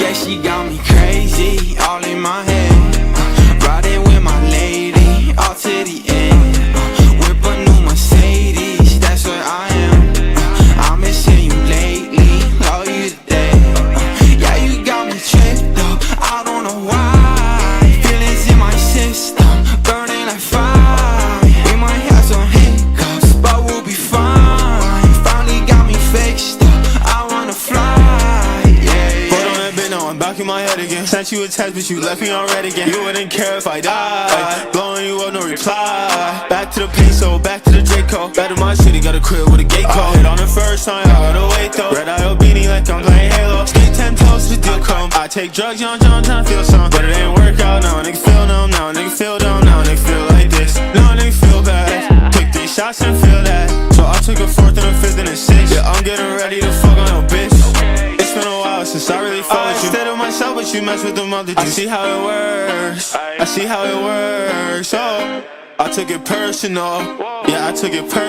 Yeah, she got me crazy, all in my head. Riding with my lady, all to the end. Whip a new Mercedes, that's where I am. I'm missing you lately, love you today. Yeah, you got me tripped up, I don't know why. Feelings in my system, burning like fire. We might have some hiccups, but we'll be fine. Finally got me fixed up, I wanna fly. Back in my head again. Sent you a text, but you left me on red again. You wouldn't care if I died. Blowing you up, no reply. Back to the peso, back to the Draco. Back to my city, got a crib with a gate code. Hit on the first time, I gotta wait though. Red eye beanie like I'm playing Halo. Stay 10 toes to the deal come. I take drugs, young John, tryna feel some. But it ain't work out now, nigga feel numb. Now nigga feel dumb, now nigga feel like this. Now nigga feel bad. Took 3 shots and feel that. So I took a 4th and a 5th and a 6th. Yeah, I'm getting ready to fuck on your bitch. It's been a while since I really felt with you. Instead of myself, but you mess with the multitude. I see how it works, I see how it works. Oh, I took it personal. Yeah, I took it personal.